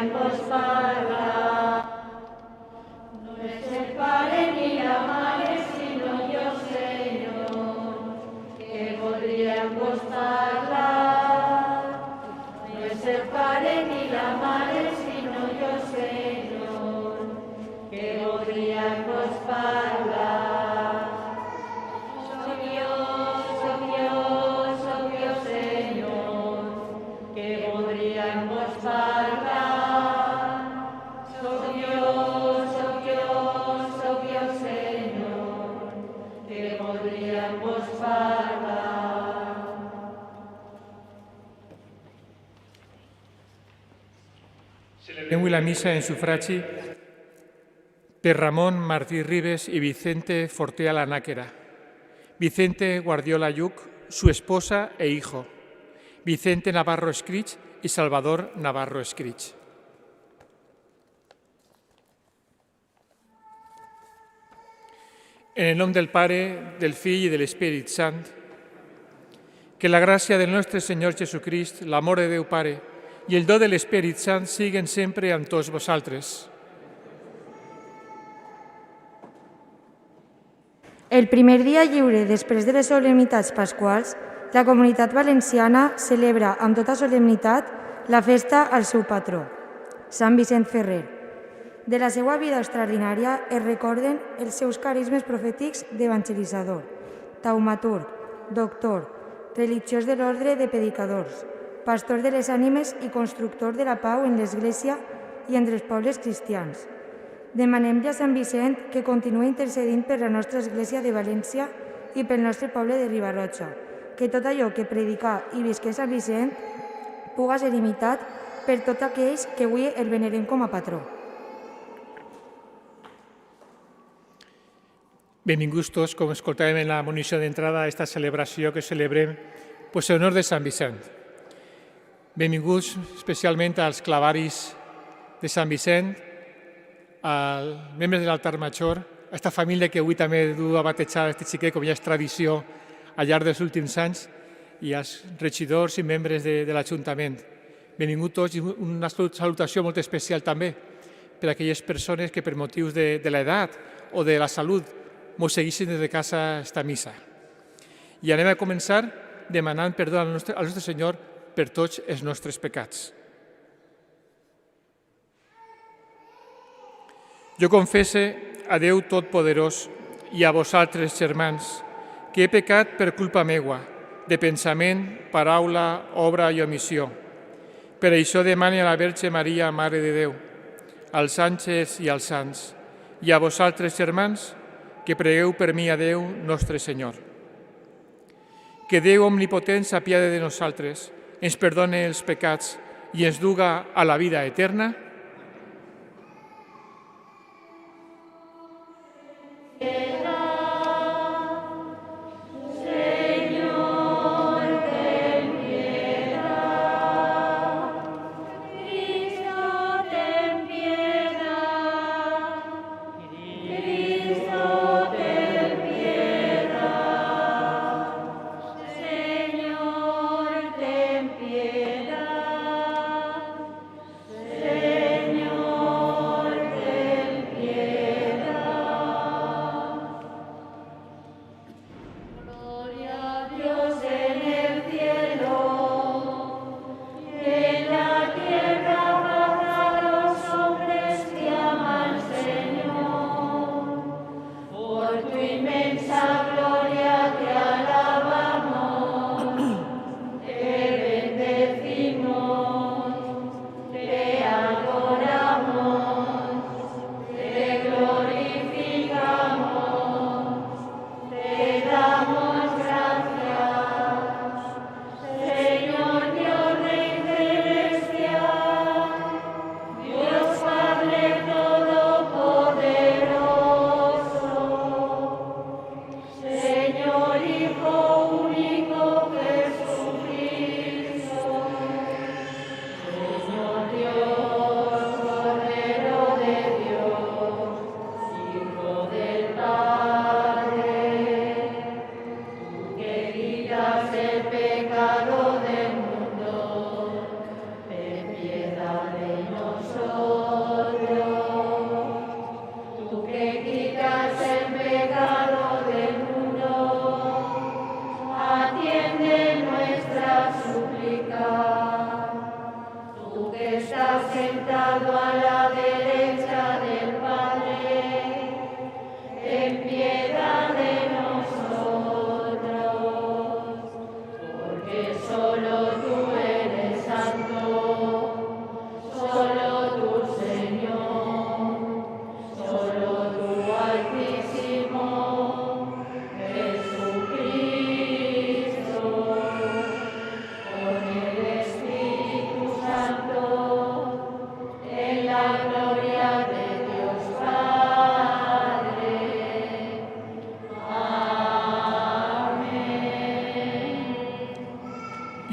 en vos parlar. No es el Padre ni la Madre, sino yo, Señor, que podría en vos parlar. No es el Padre ni la Madre, sino yo, Señor, que podría en vos parlar. Soy yo, Señor, que podría en vos parlar. Soy yo, Señor, que podría en vos parlar. Celebrem avui la missa en sufragi per Ramon Martí Ribes y Vicente Fortea la Náquera, Vicente Guardiola Lluc, su esposa e hijo, Vicente Navarro Escrich y Salvador Navarro Escrich. En el nom del Pare, del Fill i de l'Espírit Sant, que la gràcia del nostre Senyor Jesucrist, l'amor de Déu Pare i el do de l'Espírit Sant siguen sempre amb tots vosaltres. El primer dia lliure després de les solemnitats pasquals, la Comunitat Valenciana celebra amb tota solemnitat la festa al seu patró, Sant Vicent Ferrer. De la seva vida extraordinària es recorden els seus carismes profètics d'evangelitzador, taumaturg, doctor, religiós de l'ordre de predicadors, pastor de les ànimes i constructor de la pau en l'Església i entre els pobles cristians. Demanem-li a Sant Vicent que continuï intercedint per la nostra Església de València i pel nostre poble de Riba-roja, que tot allò que predicà i visqué Sant Vicent puga ser imitat per tots aquells que avui el venerem com a patró. Benvinguts tots, com escoltàvem en la munició d'entrada, a aquesta celebració que celebrem en honor de Sant Vicent. Benvinguts especialment als clavaris de Sant Vicent, als membres de l'altar major, a aquesta família que avui també du a batejar aquest xiquet, com ja és tradició al llarg dels últims anys, i als regidors i membres de l'Ajuntament. Benvinguts tots i una salutació molt especial també per a aquelles persones que per motius de l'edat o de la salut mos segueixin des de casa esta missa. I anem a començar demanant perdó al nostre Senyor per tots els nostres pecats. Jo confesse a Déu Totpoderós i a vosaltres, germans, que he pecat per culpa meua, de pensament, paraula, obra i omissió. Per això demane a la Verge Maria, Mare de Déu, als àngels i als sants, i a vosaltres, germans, que pregueu per mi a Déu nostre Senyor. Que Déu omnipotent s'apiade de nosaltres, ens perdone els pecats i ens duga a la vida eterna. Señor, ten piedad.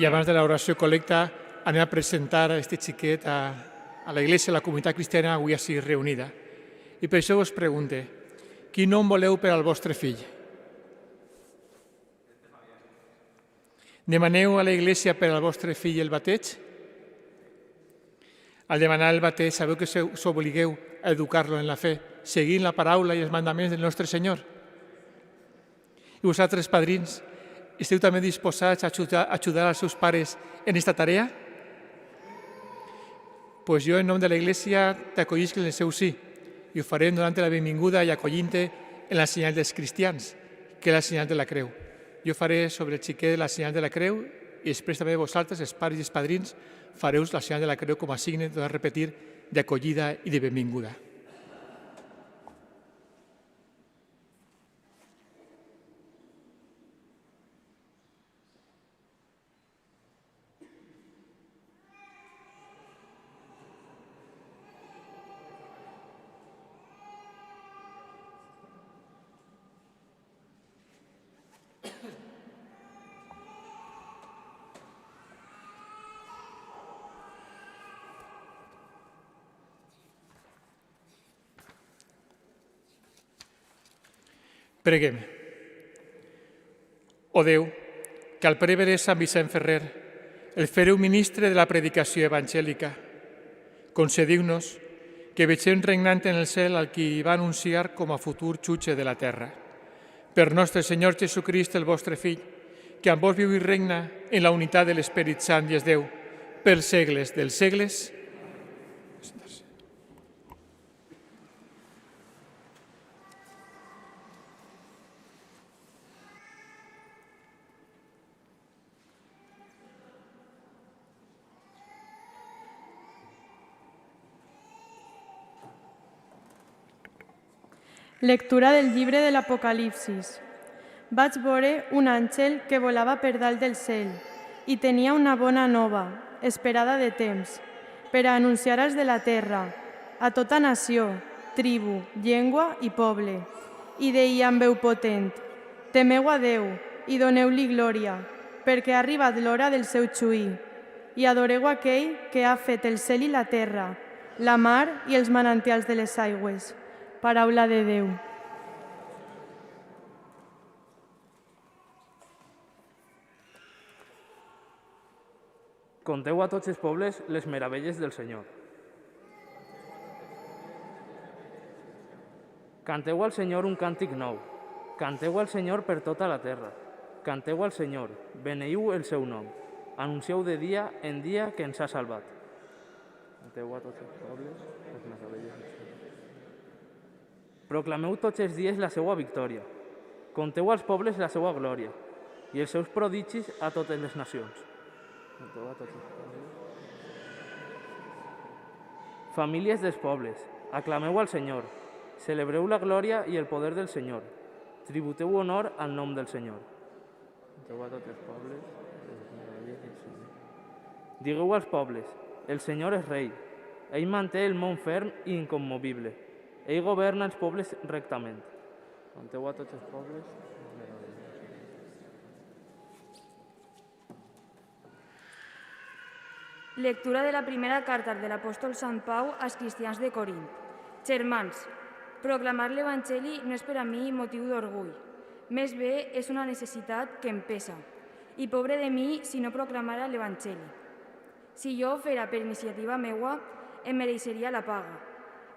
I abans de l'oració col·lecta anem a presentar aquest xiquet a la Iglesia, a la comunitat cristiana avui així reunida. I per això us pregunte, quin nom voleu per al vostre fill? Demaneu a la Iglesia per al vostre fill el bateig? Al demanar el bateig, sabeu que us obligueu a educar-lo en la fe, seguint la paraula i els mandaments del nostre Senyor? I vosaltres, padrins, esteu també disposats a ajudar als seus pares en aquesta tarea? Pues jo, en nom de la Iglesia, t'acollisc en el seu sí, i ho farem donant la benvinguda i acollint-te en la senyal dels cristians, que és la senyal de la creu. Jo faré sobre el xiquet la senyal de la creu i després també vosaltres, els pares i els padrins, fareu la senyal de la creu com a signe, de repetir, d'acollida i de benvinguda. Preguem. O Déu, que al prevere Sant Vicent Ferrer el fareu ministre de la predicació evangèlica, concediu-nos que vegem regnant en el cel al qui va anunciar com a futur jutge de la terra. Per nostre Senyor Jesucrist, el vostre Fill, que amb vos viu i regna en la unitat de l'Esperit Sant i és Déu, per segles dels segles. Lectura del llibre de l'Apocalipsis. Vaig veure un àngel que volava per dalt del cel i tenia una bona nova, esperada de temps, per a anunciar als de la terra, a tota nació, tribu, llengua i poble. I deia amb veu potent, temeu a Déu i doneu-li glòria, perquè ha arribat l'hora del seu juí. I adoreu aquell que ha fet el cel i la terra, la mar i els manantials de les aigües. Paraula de Déu. Conteu a tots els pobles les meravelles del Senyor. Canteu al Senyor un càntic nou. Canteu al Senyor per tota la terra. Canteu al Senyor, beneiu el seu nom. Anuncieu de dia en dia que ens ha salvat. Canteu a tots els pobles les meravelles del Senyor. Proclameu tots els dies la seva victòria. Conteu als pobles la seva glòria i els seus prodigis a totes les nacions. Conteu a tots els pobles. Famílies dels pobles, aclameu al Senyor. Celebreu la glòria i el poder del Senyor. Tributeu honor al nom del Senyor. Conteu a tots els pobles les meravelles del Senyor. Digueu als pobles, el Senyor és rei. Ell manté el món ferm i incommovible. Ell governa els pobles rectament. Conteu a tots els pobles. Lectura de la primera carta de l'apòstol Sant Pau als cristians de Corint. Germans, proclamar l'Evangeli no és per a mi motiu d'orgull. Més bé és una necessitat que em pesa. I pobre de mi si no proclamara l'Evangeli. Si jo ho fera per iniciativa meua, em mereixeria la paga.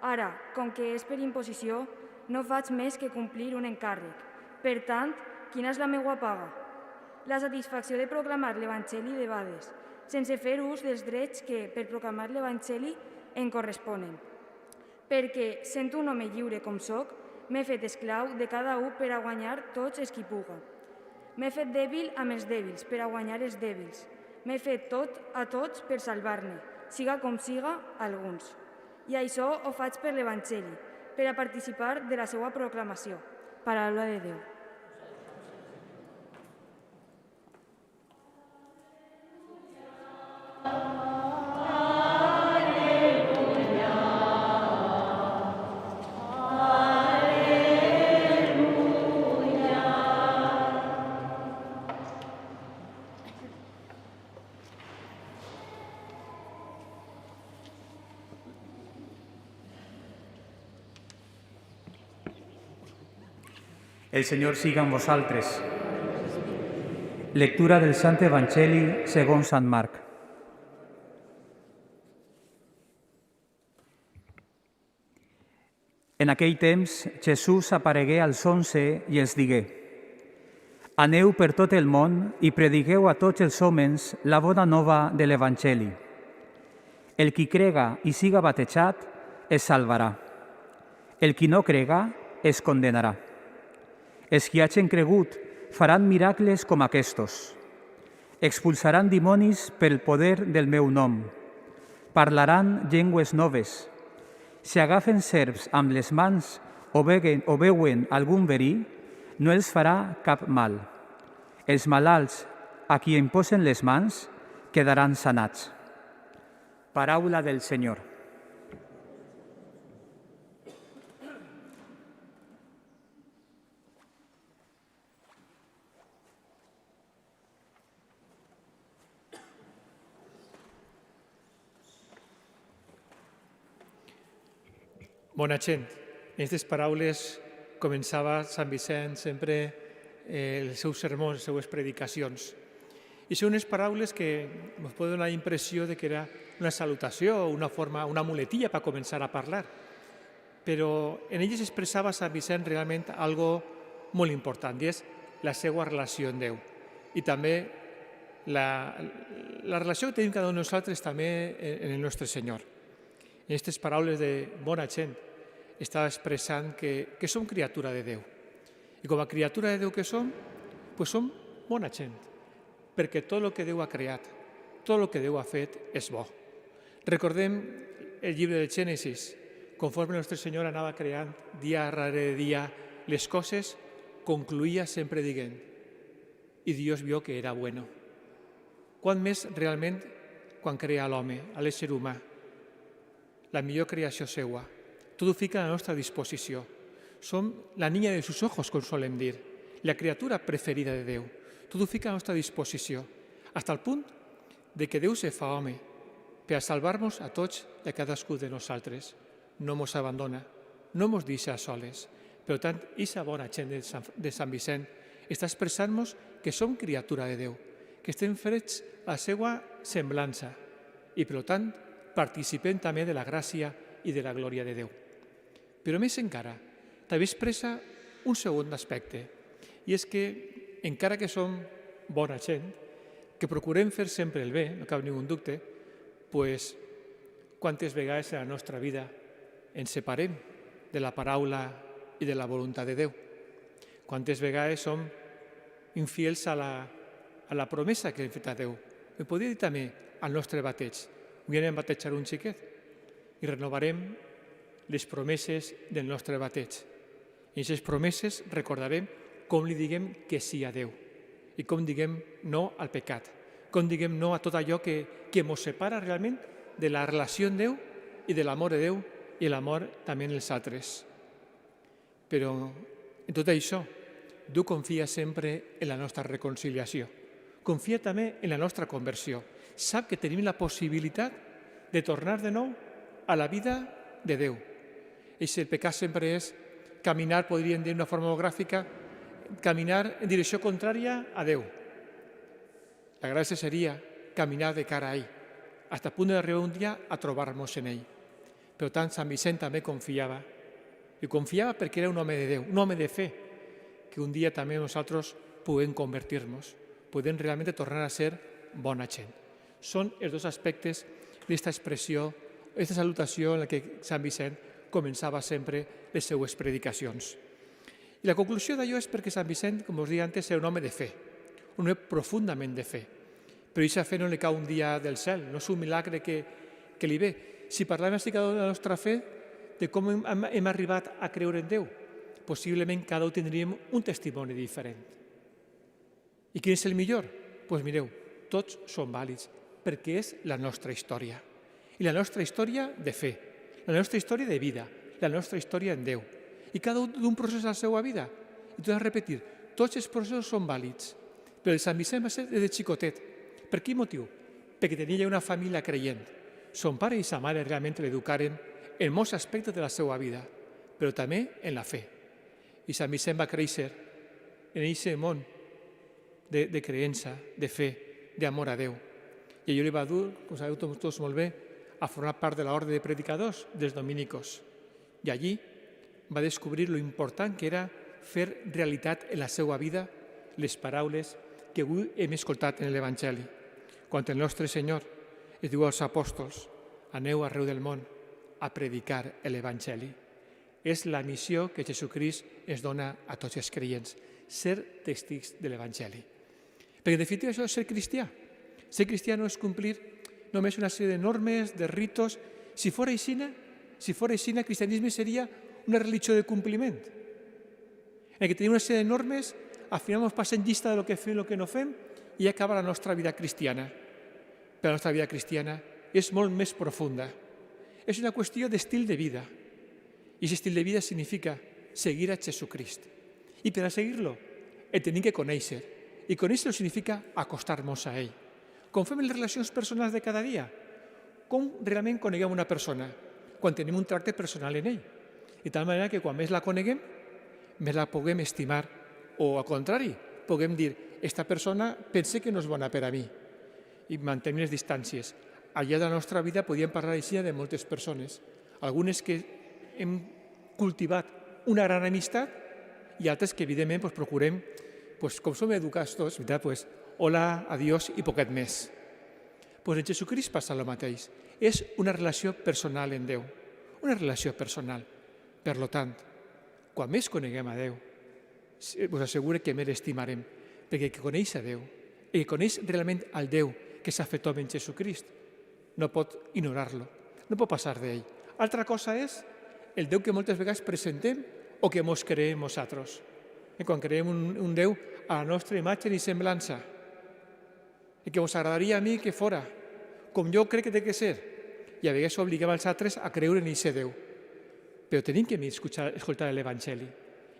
Ara, com que és per imposició, no faig més que complir un encàrrec. Per tant, quina és la meva paga? La satisfacció de proclamar l'Evangeli de vegades, sense fer ús dels drets que, per proclamar l'Evangeli, em corresponen. Perquè, sent un home lliure com soc, m'he fet esclau de cada un per a guanyar tots els qui puga. M'he fet dèbil amb els dèbils per a guanyar els dèbils. M'he fet tot a tots per salvar-ne, siga com siga, alguns. I això ho faig per l'Evangeli, per a participar de la seva proclamació. Paraula de Déu. El Senyor siga amb vosaltres. Lectura del Sant Evangeli segons Sant Marc. En aquell temps, Jesús aparegué als 11 i els digué: Aneu per tot el món i predigueu a tots els homes la bona nova de l'Evangeli. El qui crega i siga batejat es salvarà. El qui no crega es condenarà. Els qui hagin cregut faran miracles com aquests. Expulsaran dimonis pel poder del meu nom. Parlaran llengües noves. Si agafen serps amb les mans o beuen algun verí, no els farà cap mal. Els malalts a qui imposen les mans quedaran sanats. Paraula del Senyor. Bona gent. En aquestes paraules començava Sant Vicent sempre els seus sermons, les seues predicacions. I són unes paraules que ens poden donar la impressió de que era una salutació, una muletilla per començar a parlar. Però en elles expressava Sant Vicent realment algo molt important, i és la seva relació amb Déu. I també la relació que tenim cada un de nosaltres també en el nostre Senyor. En aquestes paraules de bona gent estava expressant que som criatura de Déu. I com a criatura de Déu que som, doncs som bona gent, perquè tot el que Déu ha creat, tot el que Déu ha fet és bo. Recordem el llibre del Gènesis, conforme el nostre Senyor anava creant dia rere dia les coses, concluïa sempre dient: i Dios vio que era bueno. Quant més realment quan crea l'home, a l'ésser humà, la millor creació seua. Tot ho fica a la nostra disposició. Som la niña de sus ojos, com solem dir, la criatura preferida de Déu. Tot ho fica a la nostra disposició, fins al punt de que Déu se fa home per a salvar-nos a tots i a cadascú de nosaltres. No mos abandona, no mos deixa soles. Per tant, aquesta bona gent de Sant Vicent està expressant-nos que som criatura de Déu, que estem fets a la seva semblança i, per tant, participem també de la gràcia i de la glòria de Déu. Però més encara, també expressa un segon aspecte, i és que, encara que som bona gent, que procurem fer sempre el bé, no cap ningú dubte, doncs quantes vegades en la nostra vida ens separem de la paraula i de la voluntat de Déu. Quantes vegades som infiels a la promesa que hem fet a Déu. Em podria dir també al nostre bateig. Avui anem a batejar un xiquet i renovarem les promeses del nostre bateig. I aquestes promeses recordarem com li diguem que sí a Déu i com diguem no al pecat, com diguem no a tot allò que ens separa realment de la relació amb Déu i de l'amor de Déu i l'amor també en els altres. Però en tot això, Déu confia sempre en la nostra reconciliació, confia també en la nostra conversió. Sap que tenim la possibilitat de tornar de nou a la vida de Déu. I si el pecat sempre és caminar, podríem dir d'una forma gràfica, caminar en direcció contrària a Déu. La gràcia seria caminar de cara a ell, fins al punt d'arribar un dia a trobar-nos en ell. Per tant, Sant Vicent també confiava, i confiava perquè era un home de Déu, un home de fe, que un dia també nosaltres podem convertir-nos, podem realment tornar a ser bona gent. Són els dos aspectes d'aquesta expressió, aquesta salutació en la que Sant Vicent començava sempre les seues predicacions. I la conclusió d'allò és perquè Sant Vicent, com us deia antes, era un home de fe, un home profundament de fe. Però aquesta fe no li cau un dia del cel, no és un milagre que li ve. Si parlem així cada un de la nostra fe, de com hem arribat a creure en Déu, possiblement cada un tindríem un testimoni diferent. I quin és el millor? Doncs mireu, tots són vàlids, perquè és la nostra història. I la nostra història de fe, la nostra història de vida, la nostra història en Déu. I cada un d'un procés a la seva vida. I torno a repetir, tots els processos són vàlids, però el Sant Vicent va ser des de xicotet. Per quin motiu? Perquè tenia una família creient. Son pare i sa mare realment l'educaren en molts aspectes de la seva vida, però també en la fe. I Sant Vicent va créixer en aquest món de creença, de fe, d'amor a Déu. I allò li va dur, com sabeu tots molt bé, a formar part de l'ordre de predicadors dels dominicos. I allí va descobrir lo important que era fer realitat en la seva vida les paraules que avui hem escoltat en l'Evangeli. Quan el nostre Senyor es diu als apòstols: aneu arreu del món a predicar l'Evangeli. És la missió que Jesucrist ens dona a tots els creients, ser testigs de l'Evangeli. Perquè, en definitiva, això és ser cristià. Ser cristià no és complir només una sèrie de normes, de ritos. Si fora així, el cristianisme seria una religió de compliment. En què tenim una sèrie de normes, al final ens passem llista de lo que fem i el que no fem, i acaba la nostra vida cristiana. Però la nostra vida cristiana és molt més profunda. És una qüestió d'estil de vida. I aquest estil de vida significa seguir a Jesucrist. I per a seguir-lo, el tenim que conèixer. I conèixer-lo significa acostar-nos a ell. Com fem en les relacions personals de cada dia? Com realment coneguem una persona? Quan tenim un tracte personal en ell. De tal manera que quan més la coneguem, més la puguem estimar. O, al contrari, puguem dir: esta persona pense que no és bona per a mi. I mantenir les distàncies. Al llarg de la nostra vida podíem parlar així de moltes persones. Algunes que hem cultivat una gran amistat i altres que, evidentment, procurem, com som educats tots, hola, adiós i poquet més. En Jesucrist passa el mateix. És una relació personal en Déu. Una relació personal. Per tant, quan més coneguem a Déu, us asseguro que més l'estimarem, perquè el que coneix a Déu, el que coneix realment al Déu que s'ha fet home en Jesucrist, no pot ignorar-lo, no pot passar d'ell. Altra cosa és el Déu que moltes vegades presentem o que mos creem nosaltres. Quan creem un Déu a la nostra imatge i semblança, el que ens agradaria a mi que fora, com jo crec que té que ser, i a vegades obliguem els altres a creure en aquest Déu. Però tenim que escoltar l'Evangeli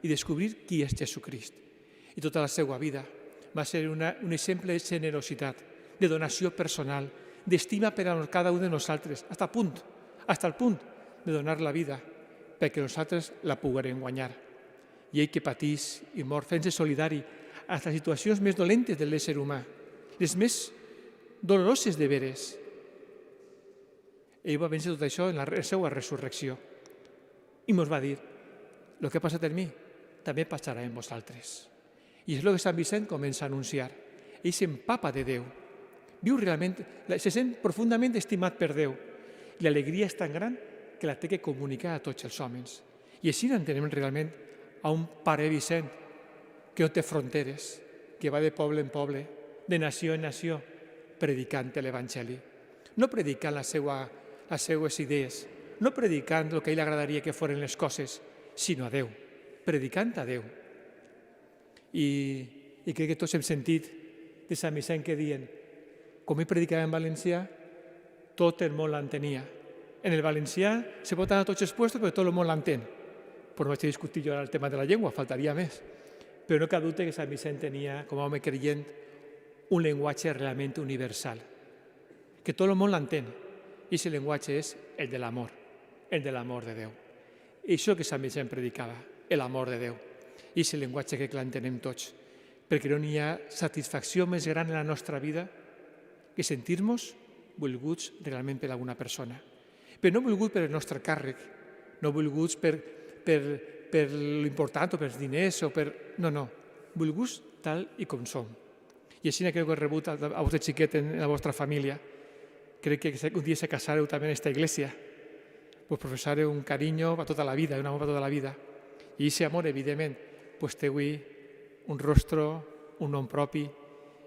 i descobrir qui és Jesucrist. I tota la seva vida va ser un exemple de generositat, de donació personal, d'estima per a cada un de nosaltres, fins al punt de donar la vida perquè nosaltres la poguérem guanyar. I ell que patís i mor fent-se solidari a les situacions més dolentes de l'ésser humà, les més doloroses de veres. Ell va vèncer tot això en la seva resurrecció. I ens va dir: el que ha passat en mi també passarà en vosaltres. I és el que Sant Vicent comença a anunciar. Ell s'empapa de Déu. Viu realment, se sent profundament estimat per Déu. I l'alegria és tan gran que la té que comunicar a tots els homes. I així entenem realment a un pare Vicent que no té fronteres, que va de poble en poble, de nació en nació, predicant l'Evangeli. No predicant les seues idees, no predicant el que a ell agradaria que foren les coses, sinó a Déu, predicant a Déu. I crec que tots hem sentit de Sant Vicent que diuen: com ell predicava en valencià, tot el món l'entenia. En el valencià se pot anar a tots els puestos, però tot el món l'entén. Però no vaig a discutir jo ara el tema de la llengua, faltaria més. Però no cap dubte que Sant Vicent tenia, com a home creient, un llenguatge realment universal, que tot el món l'entén. I aquest llenguatge és el de l'amor de Déu. I això que Sant Vicent predicava, l'amor de Déu. I aquest llenguatge que l'entenem tots, perquè no hi ha satisfacció més gran en la nostra vida que sentir-nos volguts realment per alguna persona. Però no volguts per el nostre càrrec, no volguts per l'important o pels diners o per... No, volguts tal i com som. I així crec que heu rebut a vostre xiquet en la vostra família. Crec que un dia se casareu també en esta iglesia. Pues professareu un carinyo per tota la vida, un amor per tota la vida. I aquest amor, evidentment, té avui un rostro, un nom propi,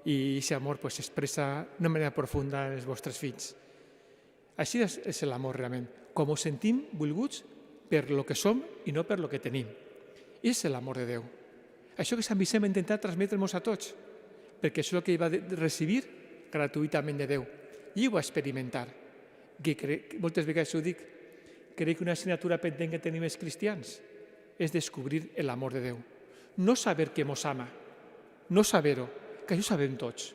i aquest amor s'expressa d'una manera profunda en els vostres fills. Així és l'amor realment, com ens sentim volguts per lo que som i no per lo que tenim. I és l'amor de Déu. Això que Sant Vicent va intentar transmetre-nos a tots, perquè això és el que ell va recibir gratuïtament de Déu. I ho va experimentar. Moltes vegades ho dic, crec que una assignatura pendent que tenim els cristians és descobrir l'amor de Déu. No saber que mos ama, no saber-ho, que això ho sabem tots.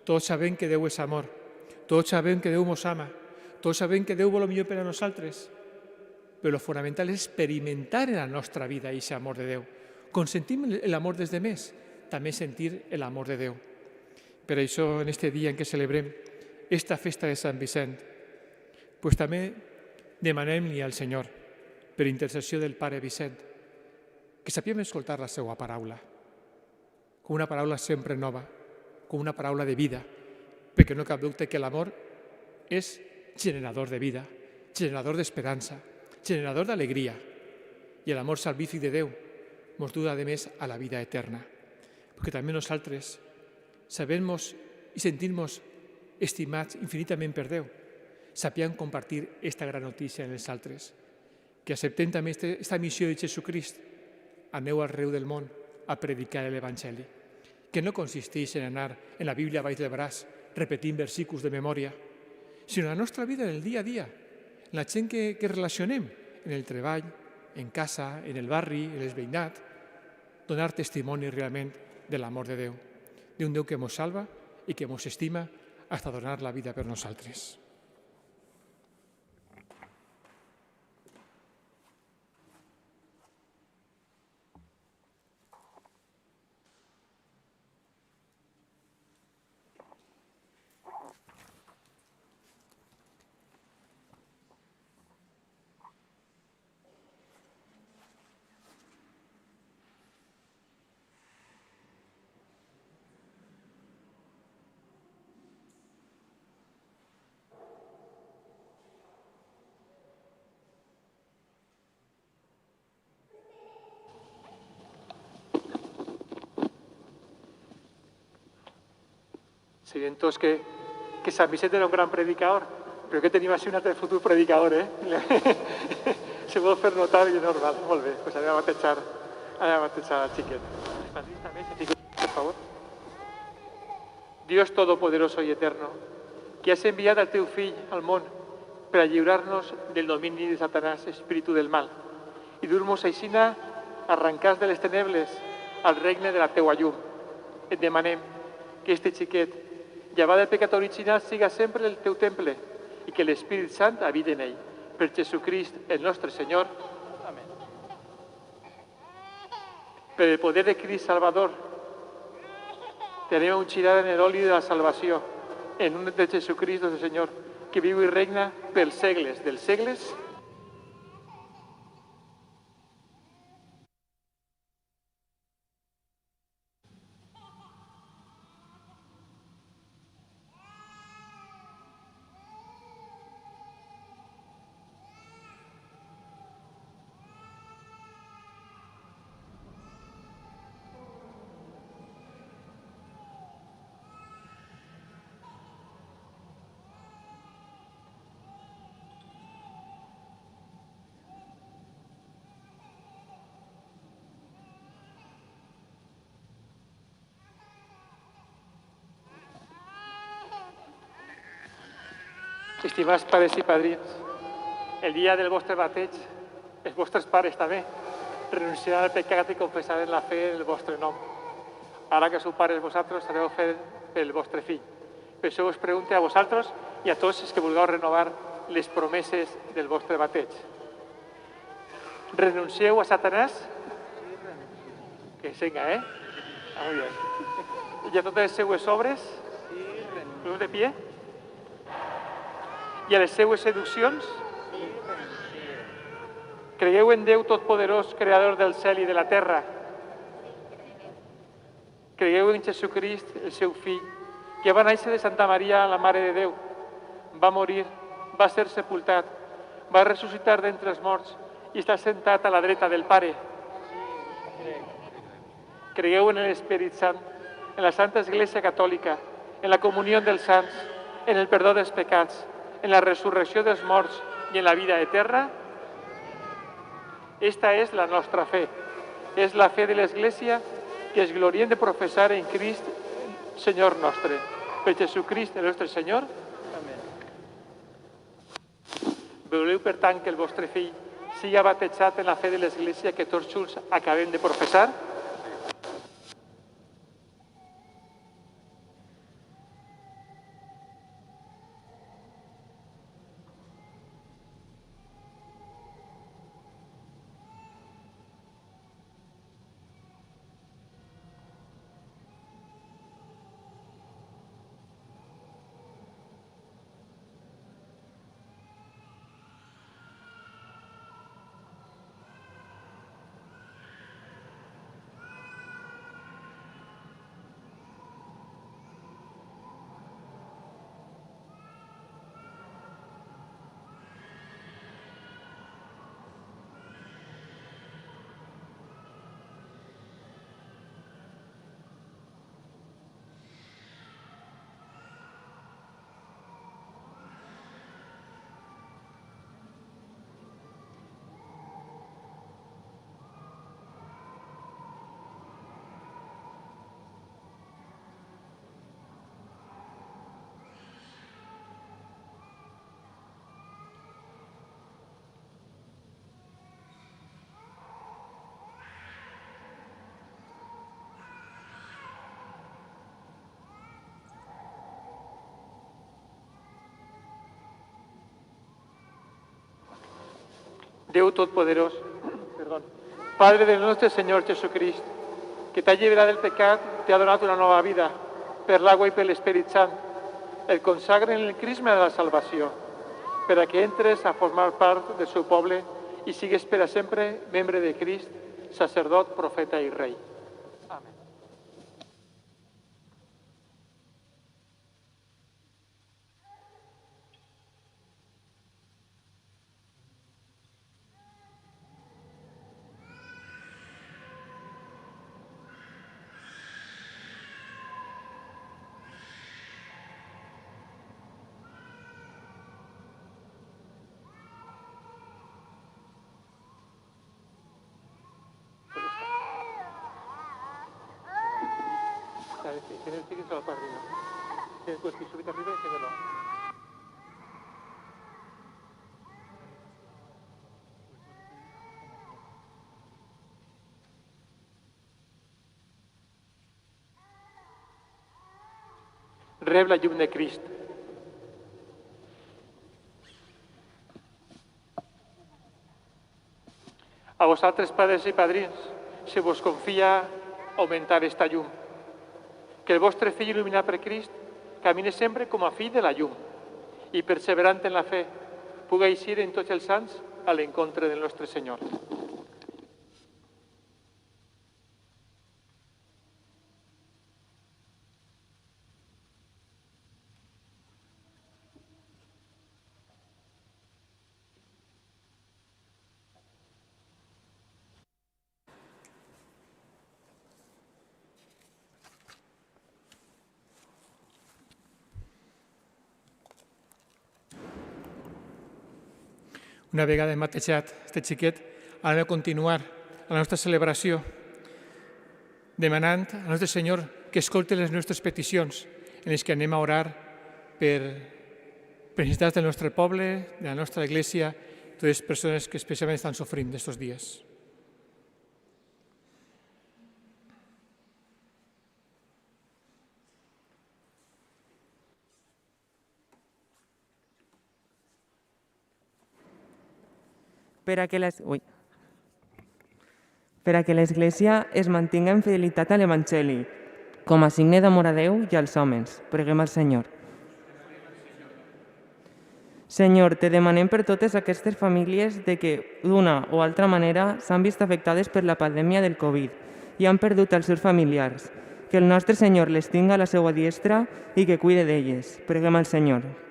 Tots sabem que Déu és amor, tots sabem que Déu mos ama, tots sabem que Déu vol el millor per a nosaltres, però el fonamental és experimentar en la nostra vida aquest amor de Déu, Quan sentim l'amor dels demés, també sentir l'amor de Déu. Per això, en este dia en què celebrem esta festa de Sant Vicent, pues també demanem-li al Senyor, per intercessió del Pare Vicent, que sapiguem escoltar la seva paraula, com una paraula sempre nova, com una paraula de vida, perquè no cap dubte que l'amor és generador de vida, generador d'esperança, generador d'alegria, i l'amor salvífic de Déu ens du, a més, a la vida eterna. Perquè també nosaltres sabem-nos i sentim-nos estimats infinitament per Déu, sapiem compartir aquesta gran notícia en els altres, que acceptem també aquesta missió de Jesucrist, aneu arreu del món a predicar l'Evangeli, que no consisteix en anar en la Bíblia baix del braç, repetint versículos de memòria, sinó en la nostra vida, en el dia a dia, en la gent que relacionem, en el treball, en casa, en el barri, en el veïnat, donar testimoni realment de l'amor de Déu, d'un Déu que ens salva i que ens estima fins a donar la vida per nosaltres. Sabien tots que Sant Vicent era un gran predicador, però que tenim així un altre futur predicador, Se vol fer notar i normal. Molt bé, doncs anem a batejar al xiquet. Por favor. Dios Todopoderoso y Eterno, que has enviat el teu fill al món per a lliurar-nos del domini de Satanàs, espíritu del mal, i dur-nos aixina arrencats de les tenebles al regne de la teua llum. Et demanem que este xiquet, llevat del pecat original, siga sempre el teu temple i que l'Espírit Sant habite en ell. Per Jesucrist, el nostre Senyor. Amén. Per el poder de Crist Salvador, tenim ungirada en l'oli de la salvació, en un de Jesucrist, el Senyor, que viu i regna pels segles dels segles. Estimats pares i padrins, el dia del vostre bateig, els vostres pares també renunciaran al pecat i confessaran la fe en el vostre nom. Ara que sou pares vosaltres, sabeu fer pel vostre fill. Per això us pregunto a vosaltres i a tots els que vulgueu renovar les promeses del vostre bateig. Renuncieu a Satanàs? Que senga, Muy bien. I a totes les seues obres? Us de pie? I a les seues seduccions? Cregueu en Déu Totpoderós, creador del cel i de la terra. Cregueu en Jesucrist, el seu fill, que va néixer de Santa Maria, la Mare de Déu. Va morir, va ser sepultat, va ressuscitar d'entre els morts i està sentat a la dreta del Pare. Cregueu en l'Espírit Sant, en la Santa Església Catòlica, en la comunió dels sants, en el perdó dels pecats, en la resurrecció dels morts i en la vida eterna? Esta és la nostra fe. És la fe de l'Església que es gloriem de professar en Crist, Senyor nostre. Per Jesucrist, el nostre Senyor. Amén. Voleu, per tant, que el vostre fill siga batejat en la fe de l'Església que tots junts acabem de professar? Déu Totpoderós, Padre del nostre Senyor Jesucrist, que t'ha alliberat del pecat, t'ha donat una nova vida per l'aigua i per l'Esperit Sant, et consagra en el crisma de la salvació, per a que entres a formar part del seu poble i sigues per a sempre membre de Crist, sacerdot, profeta i rei. Amén. Tienes que solo para arriba. Tienes que subir arriba y síguelo. Reb la llum de Crist. A vosaltres, pares i padrins, se vos confia augmentar esta llum. Que el vostre fill il·luminat per Crist camine sempre com a fill de la llum i, perseverant en la fe, pugui eixir en tots els sants a l'encontre del nostre Senyor. Una vegada matejat este xiquet, anem a continuar la nostra celebració demanant al nostre Senyor que escolti les nostres peticions en les que anem a orar per necessitats del nostre poble, de la nostra Església, totes les persones que especialment estan sofrint d'aquests dies. per a que l'Església es mantinga en fidelitat a l'Evangeli, com a signe d'amor a Déu i als homes. Preguem al Senyor. Senyor, te demanem per totes aquestes famílies de que, d'una o altra manera, s'han vist afectades per la pandèmia del Covid i han perdut els seus familiars. Que el nostre Senyor les tinga a la seva diestra i que cuide d'elles. Preguem al Senyor.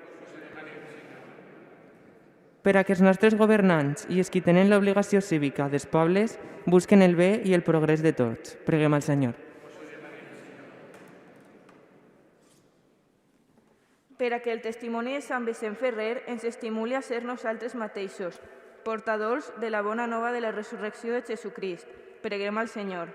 Per a que els nostres governants i els qui tenen l'obligació cívica dels pobles busquen el bé i el progrés de tots. Preguem al Senyor. Per a que el testimoni de Sant Vicent Ferrer ens estimuli a ser nosaltres mateixos, portadors de la bona nova de la resurrecció de Jesucrist. Preguem al Senyor.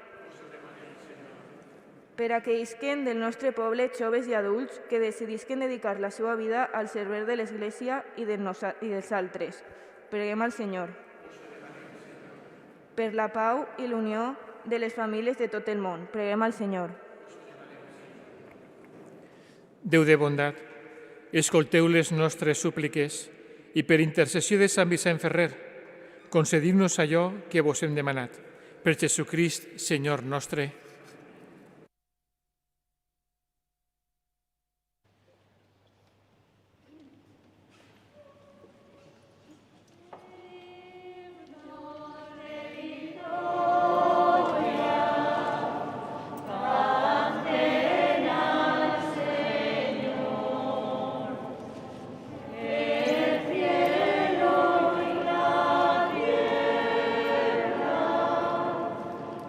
Per a que isquen del nostre poble joves i adults que decidisquen dedicar la seva vida al servei de l'Església i dels altres. Preguem al Senyor. Per la pau i l'unió de les famílies de tot el món. Preguem al Senyor. Déu de bondat, escolteu les nostres súpliques i per intercessió de Sant Vicent Ferrer, concediu-nos allò que vos hem demanat. Per Jesucrist, Senyor nostre.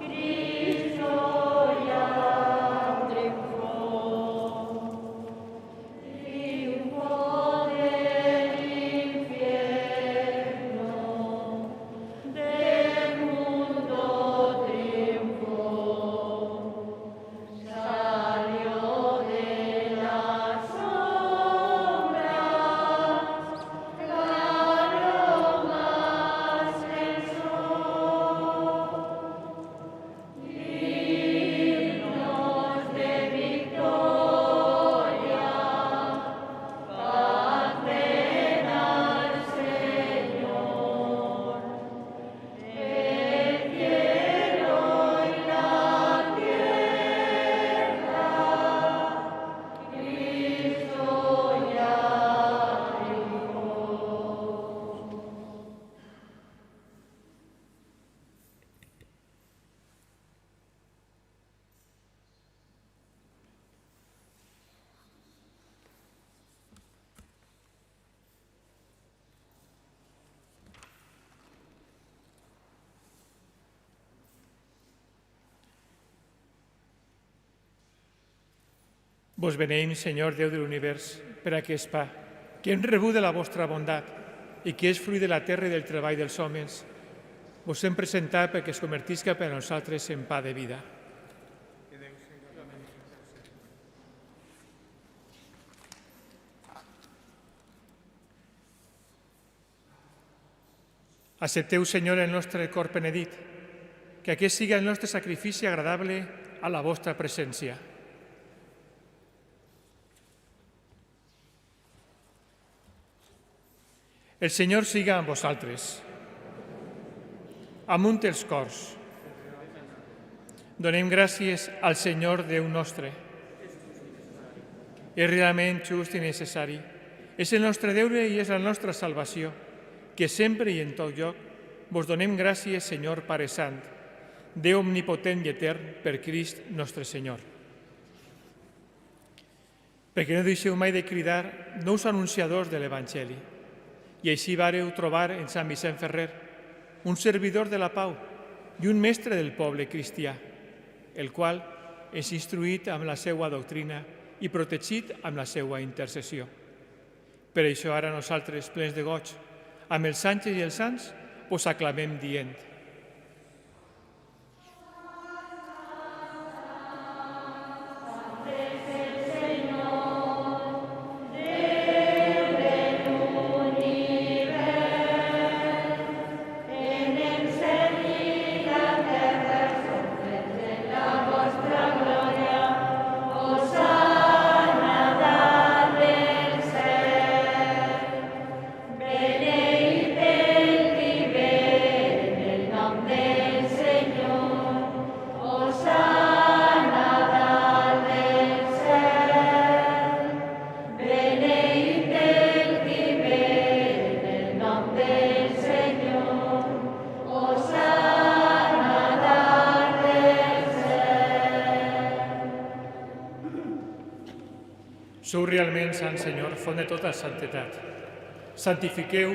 Cristo Vos beneïm, Senyor, Déu de l'univers, per aquest pa, que hem rebut de la vostra bondat i que és fruit de la terra i del treball dels homes. Vos hem presentat perquè es convertisca per a nosaltres en pa de vida. Accepteu, Senyor, el nostre cor penedit, que aquest siga el nostre sacrifici agradable a la vostra presència. El Senyor siga amb vosaltres. Amunt els cors. Donem gràcies al Senyor Déu nostre. És realment just i necessari. És el nostre deure i és la nostra salvació, que sempre i en tot lloc vos donem gràcies, Senyor Pare Sant, Déu omnipotent i etern, per Crist nostre Senyor. Perquè no deixeu mai de cridar nous anunciadors de l'Evangeli. I així vareu trobar en Sant Vicent Ferrer un servidor de la pau i un mestre del poble cristià, el qual és instruït amb la seva doctrina i protegit amb la seva intercessió. Per això ara nosaltres, plens de goig, amb els àngels i els sants, vos aclamem dient: Sou realment, Sant Senyor, font de tota santetat. Santifiqueu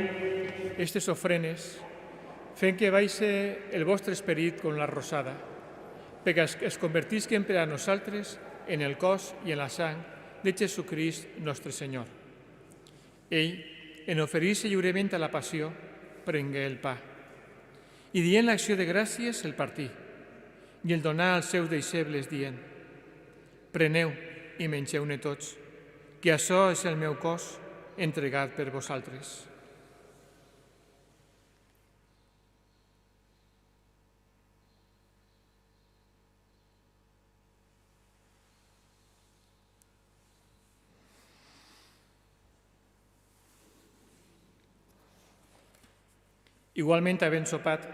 aquestes ofrenes, fent que baixe el vostre esperit com la rosada, perquè es convertisquen per a nosaltres en el cos i en la sang de Jesucrist nostre Senyor. Ell, en oferir-se lliurement a la passió, prengué el pa, i dient l'acció de gràcies el partí, i el donà als seus deixebles dient: preneu i mengeu-ne tots, que això és el meu cos entregat per vosaltres. Igualment, havent sopat,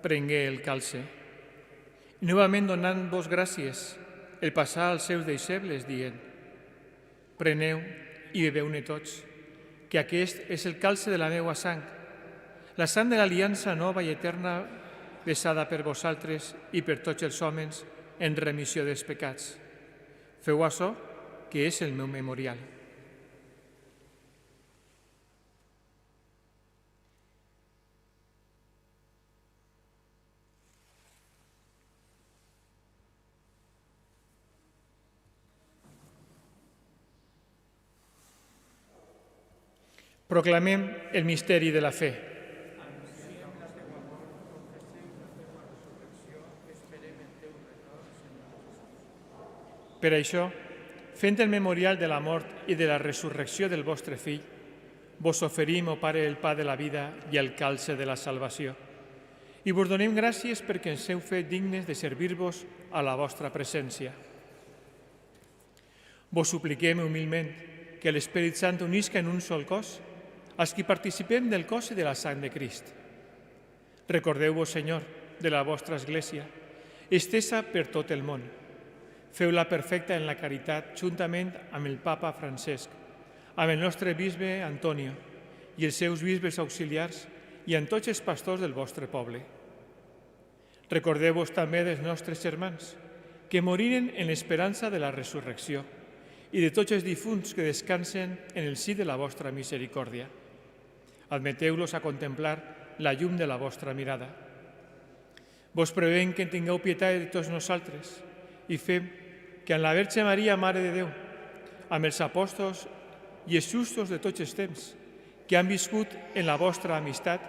prengué el calce, i novament donant-vos gràcies, el passà als seus deixebles dient: preneu i beveu-ne tots, que aquest és el calce de la meua sang, la sang de l'aliança nova i eterna vessada per vosaltres i per tots els homes en remissió dels pecats. Feu això, que és el meu memorial. Proclamem el misteri de la fe. Per això, fent el memorial de la mort i de la resurrecció del vostre fill, vos oferim, o Pare, el pa de la vida i el calce de la salvació. I vos donem gràcies perquè ens heu fet dignes de servir-vos a la vostra presència. Vos supliquem humilment que l'Espírit Sant unisca en un sol cos als qui participem del cos i de la sang de Crist. Recordeu-vos, Senyor, de la vostra Església, estesa per tot el món. Feu-la perfecta en la caritat, juntament amb el Papa Francesc, amb el nostre bisbe Antonio i els seus bisbes auxiliars i amb tots els pastors del vostre poble. Recordeu-vos també dels nostres germans, que moriren en l'esperança de la resurrecció, i de tots els difunts que descansen en el si de la vostra misericòrdia. Admeteu-los a contemplar la llum de la vostra mirada. Vos prevem que tingueu pietat de tots nosaltres i fem que en la Verge Maria, Mare de Déu, amb els apòstols i els justos de tots els temps, que han viscut en la vostra amistat,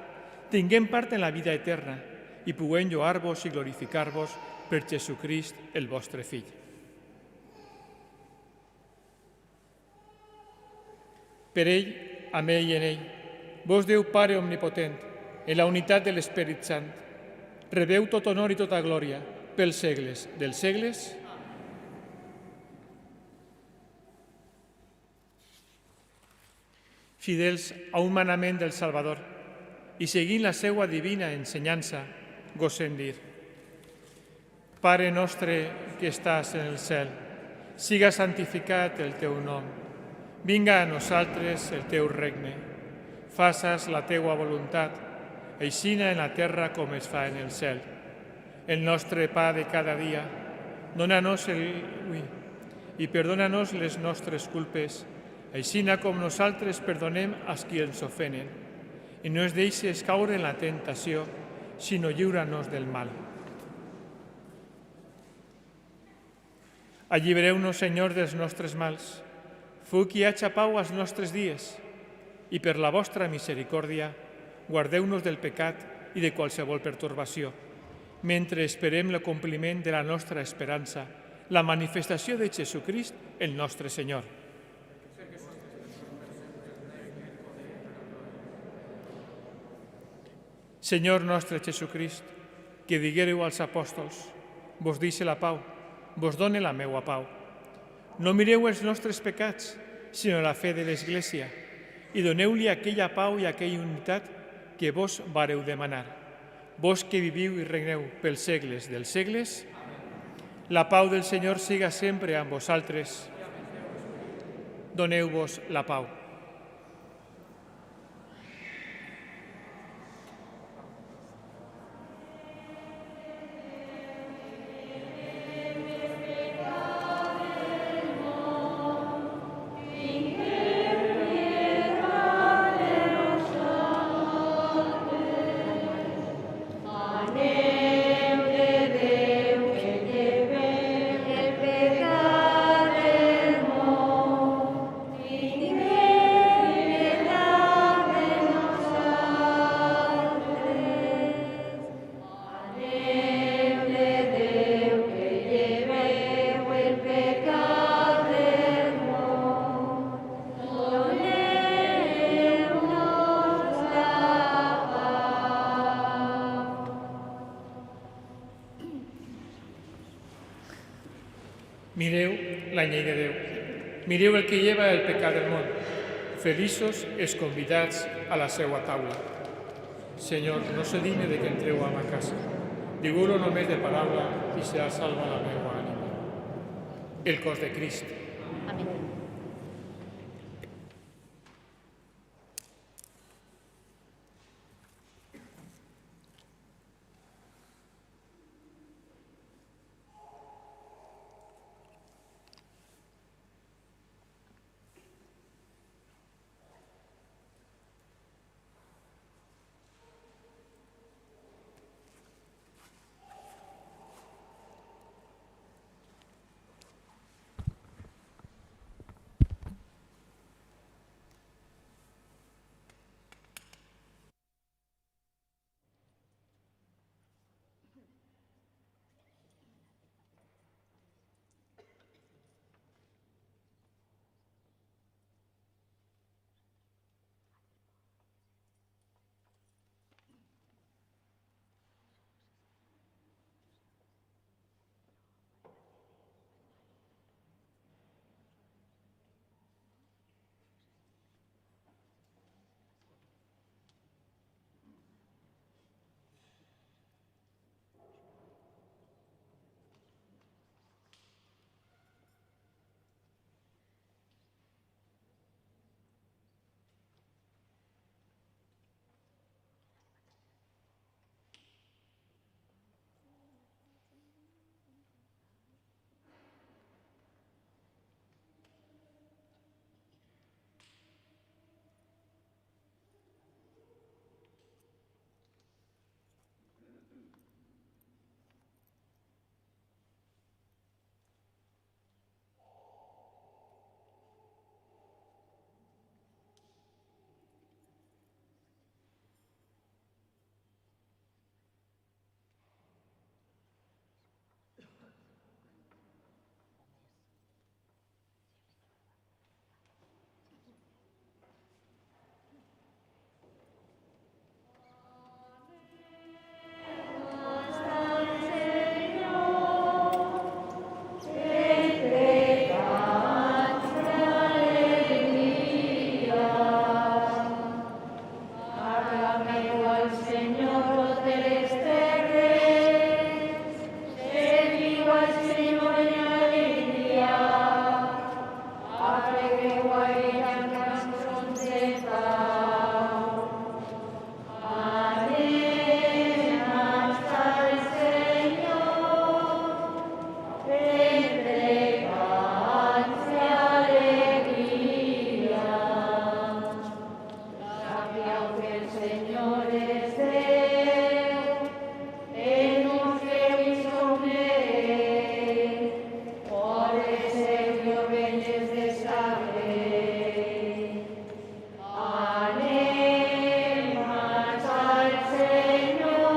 tinguem part en la vida eterna i puguem lloar-vos i glorificar-vos per Jesucrist, el vostre Fill. Per ell, amb ell i en ell, vos Déu Pare omnipotent, en la unitat de l'Esperit Sant, rebeu tot honor i tota glòria pels segles dels segles. Fidels a un manament del Salvador i seguint la seva divina ensenyança, gosem dir: Pare nostre que estàs en el cel, siga santificat el teu nom. Vinga a nosaltres el teu regne. Faces la teua voluntat, aixina en la terra com es fa en el cel. El nostre pa de cada dia, dóna-nos avui i perdona-nos les nostres culpes, aixina com nosaltres perdonem als qui ens ofenen. I no ens deixes caure en la tentació, sinó lliura-nos del mal. Allibereu-nos, Senyor, dels nostres mals. Feu qui haja pau als nostres dies i per la vostra misericòrdia guardeu-nos del pecat i de qualsevol pertorbació, mentre esperem l'acompliment de la nostra esperança, la manifestació de Jesucrist, el nostre Senyor. Senyor nostre Jesucrist, que diguéreu als apòstols: vos deixe la pau, vos done la meua pau. No mireu els nostres pecats, sinó la fe de l'Església, i doneu-li aquella pau i aquella unitat que vos vareu demanar. Vos que viviu i regneu pels segles dels segles, la pau del Senyor siga sempre amb vosaltres. Doneu-vos la pau. Mireu la llei de Déu. Mireu el que lleva el pecat del món. Feliços els convidats a la seva taula. Senyor, no se digne de que entreu a ma casa. Digu-lo només de paraula i serà salva la meva ànima. El cos de Crist. Amén. al Señor poderes terrestres, serviu al Señor en alegría, apregueu a ella en cançons de pau. Anem hasta el Señor, entregats de alegría. Sabíeu que el Señor es Déu, Él nos creu i som d'Él, pobres seu i ovelles de sa grey. Anem al Señor,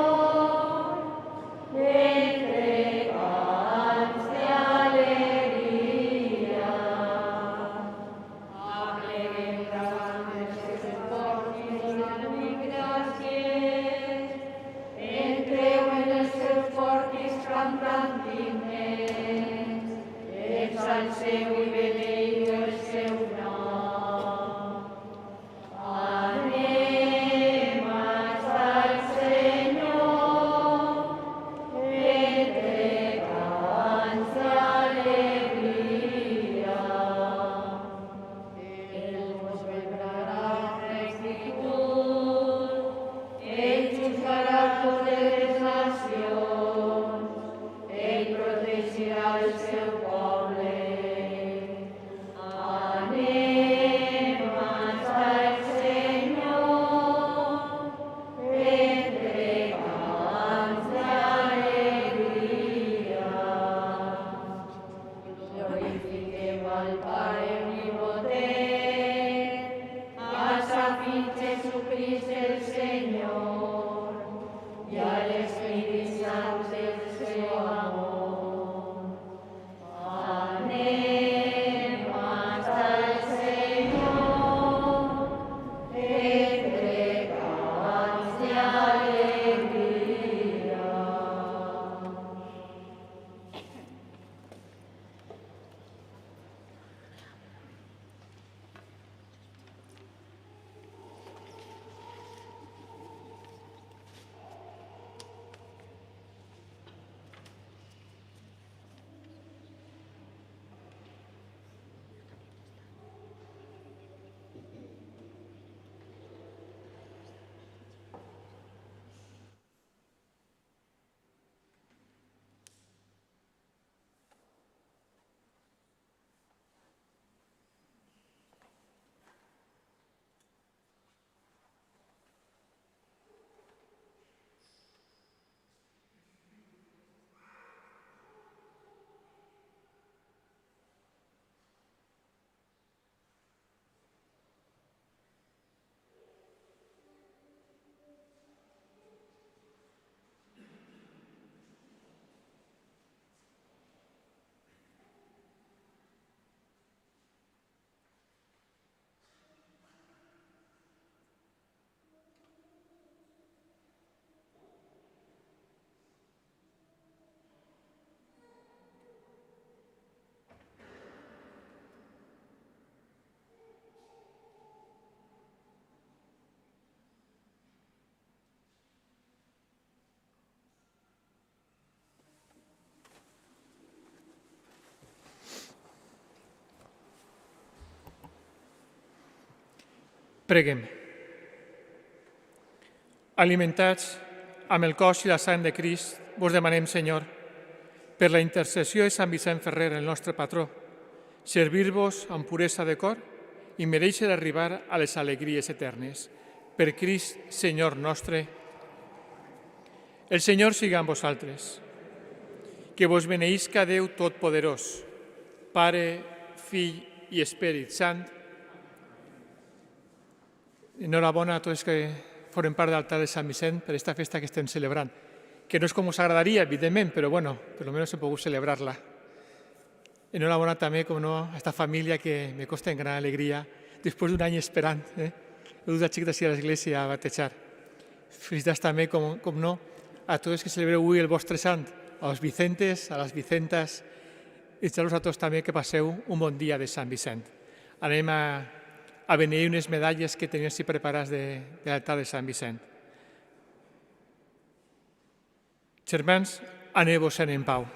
entregats de alegria. Apleguem davant els seus portis donant-li gràcies, entreu en els seus portis cantant himnes, exalceu i beneieu el seu nom. Anem al Señor, entregats de alegria. Él nos librará rectitud, Él juzgará todas les nacions, Él protegirà el seu poble. Anem al Señor, entregats de alegria. Glorifiquem al Pare omnipotent, al Sa Fill Jesucrist el Senyor, i a l'Espírit Sant del seu amor. Anem al Senyor, entregats de alegria. Preguem. Alimentats amb el cos i la sang de Crist, vos demanem, Senyor, per la intercessió de Sant Vicent Ferrer, el nostre patró, servir-vos amb puresa de cor i mereixer arribar a les alegries eternes. Per Crist, Senyor nostre. El Senyor siga amb vosaltres. Que vos beneïsca Déu Totpoderós, Pare, Fill i Espírit Sant. Enhorabona a tots que formen part de l'altar de Sant Vicent per aquesta festa que estem celebrant, que no és com us agradaria, evidentment, però bueno, per almenys hem pogut celebrar-la. Enhorabona també, com no, a esta família que me costa en gran alegria, després d'un any esperant, he dut a xic d'ací a l'església a batejar. Felicitats també, com no, a tots que celebreu avui el vostre sant, als Vicentes, a les Vicentas, i a tots també que passeu un bon dia de Sant Vicent. Anem a beneir unes medalles que teniu així preparades de l'altar de Sant Vicent. Germans, aneu-vos-en en pau.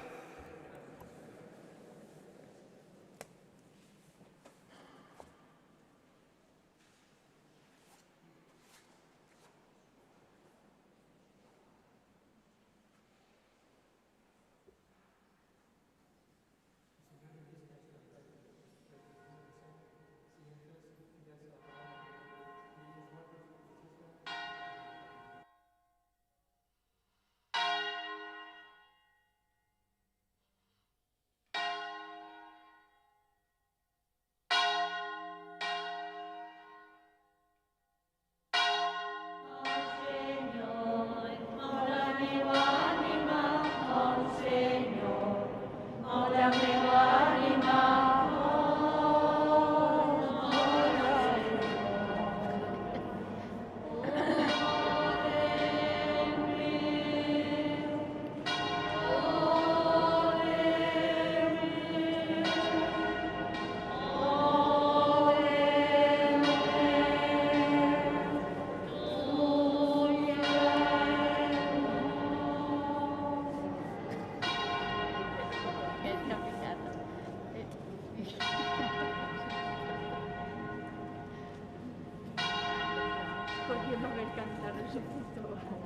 Podríem haver cantat el sepulcro.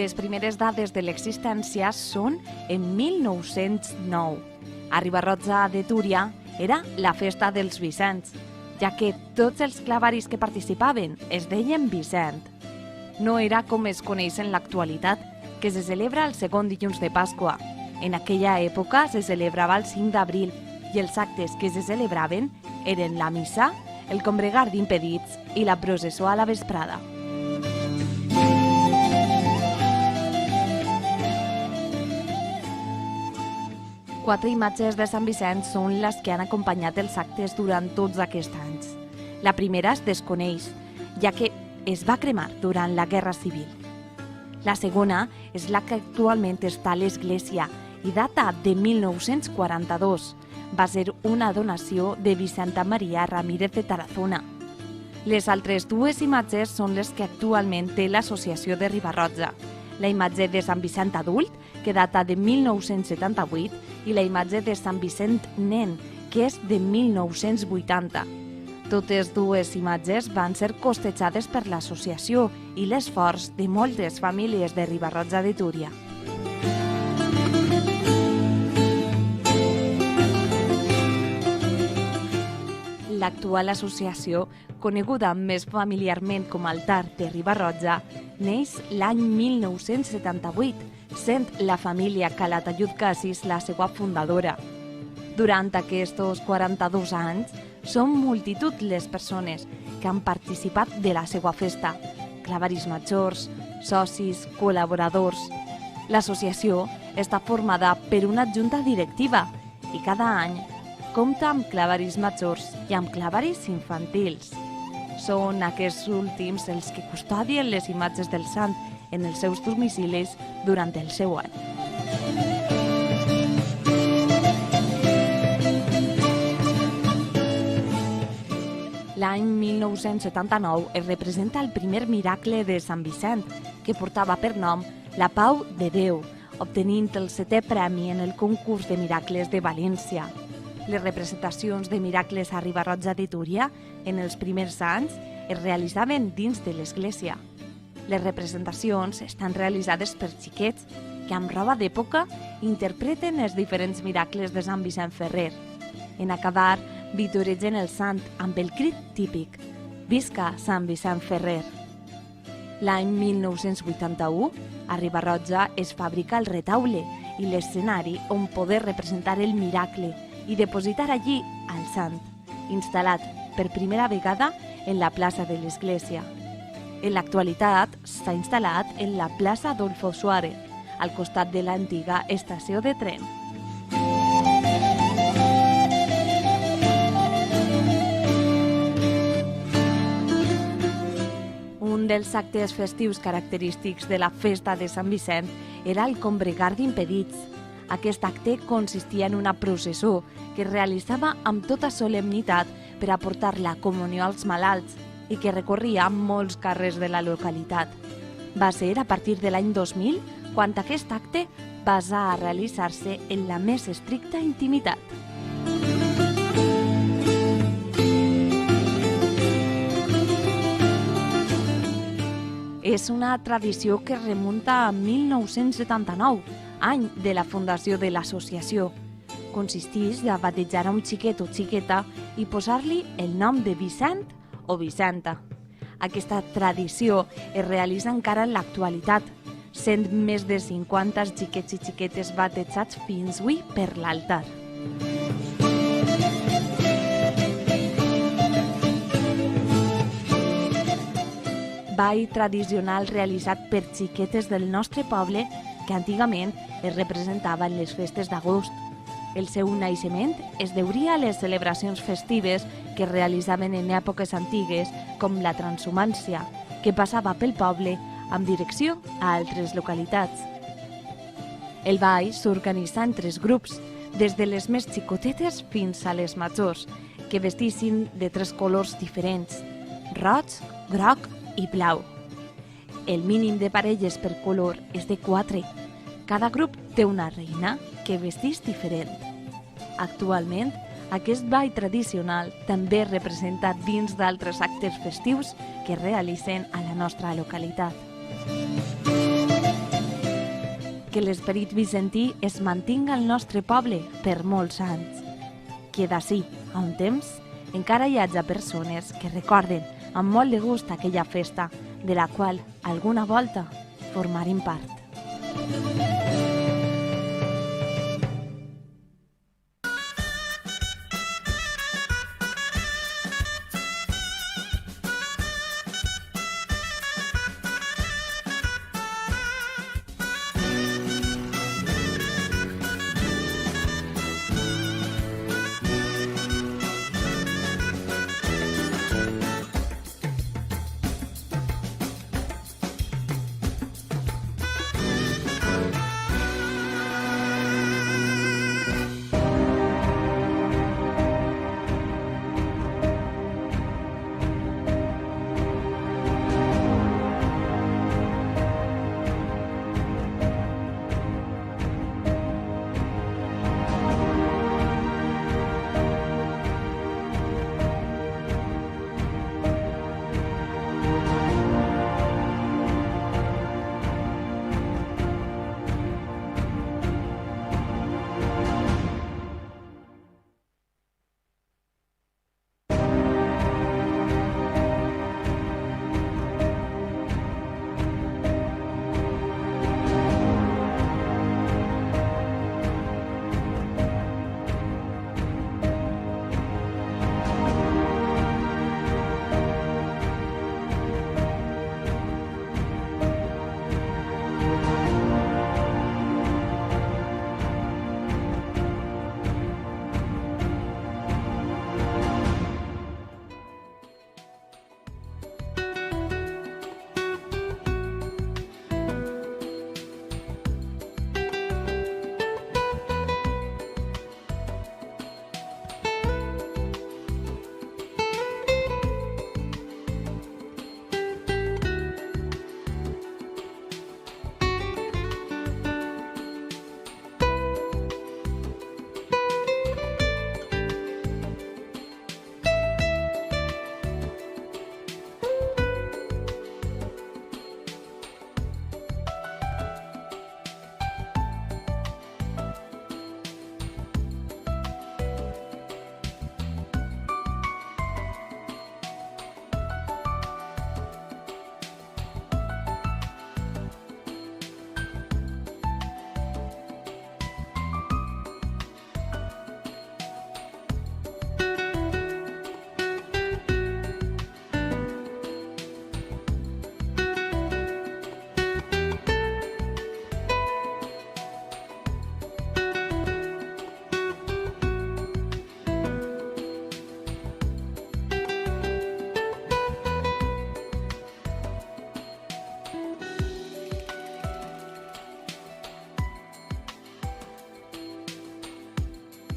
les primeres dades de l'existència són en 1909. A Riba-roja de Túria era la festa dels Vicents, ja que tots els clavaris que participaven es deien Vicent. No era com es coneix en l'actualitat, que se celebra el segon dilluns de Pasqua. En aquella època se celebrava el 5 d'abril i els actes que se celebraven eren la missa, el combregar d'impedits i la processó a la vesprada. Quatre imatges de Sant Vicent són les que han acompanyat els actes durant tots aquests anys. La primera es desconeix, ja que es va cremar durant la Guerra Civil. La segona és la que actualment està a l'església i data de 1942. Va ser una donació de Vicenta Maria Ramírez de Tarazona. Les altres dues imatges són les que actualment té l'Associació de Riba-roja. La imatge de Sant Vicent adult, que data de 1978, i la imatge de Sant Vicent nen, que és de 1980. Totes dues imatges van ser costejades per l'associació i l'esforç de moltes famílies de Riba-roja de Túria. L'actual associació, coneguda més familiarment com Altar de Riba-roja, neix l'any 1978, sent la família Calatayud Cassis la seva fundadora. Durant aquests 42 anys, són multitud les persones que han participat de la seva festa, clavaris majors, socis, col·laboradors. L'associació està formada per una junta directiva i cada any compta amb clavaris majors i amb clavaris infantils. Són aquests últims els que custodien les imatges del sant en els seus domicilis durant el seu any. L'any 1979 es representa el primer miracle de Sant Vicent, que portava per nom la Pau de Déu, obtenint el 7è premi en el concurs de miracles de València. Les representacions de miracles a Riba-roja de Túria en els primers anys es realitzaven dins de l'església. Les representacions estan realitzades per xiquets que amb roba d'època interpreten els diferents miracles de Sant Vicent Ferrer. En acabar, vitoregen el sant amb el crit típic «Visca Sant Vicent Ferrer». L'any 1981, a Riba-roja es fabrica el retaule i l'escenari on poder representar el miracle i depositar allí al sant, instal·lat per primera vegada en la plaça de l'església. En l'actualitat s'ha instal·lat en la plaça Adolfo Suárez, al costat de l'antiga estació de tren. Un dels actes festius característics de la festa de Sant Vicent era el combregar d'impedits. Aquest acte consistia en una processó que es realitzava amb tota solemnitat per aportar la comunió als malalts i que recorria molts carrers de la localitat. Va ser a partir de l'any 2000 quan aquest acte va a realitzar-se en la més estricta intimitat. És una tradició que remunta a 1979, any de la fundació de l'associació. Consisteix a batejar a un xiquet o xiqueta i posar-li el nom de Vicent o Vicenta. Aquesta tradició es realitza encara en l'actualitat, sent més de 50 xiquets i xiquetes batejats fins avui per l'altar. Ball tradicional realitzat per xiquetes del nostre poble que antigament es representava en les festes d'agost. El seu naixement es deuria a les celebracions festives que es realitzaven en èpoques antigues, com la transhumància, que passava pel poble amb direcció a altres localitats. El ball s'organitza en 3 grups, des de les més xicotetes fins a les majors, que vestissin de 3 colors diferents, roig, groc i blau. El mínim de parelles per color és de 4. Cada grup té una reina que vesteix diferent. Actualment, aquest ball tradicional també es representa dins d'altres actes festius que es realitzen a la nostra localitat. que l'esperit vicentí es mantinga al nostre poble per molts anys. Que d'ací a un temps encara hi hagi persones que recorden amb molt de gust aquella festa de la qual alguna volta formarin part.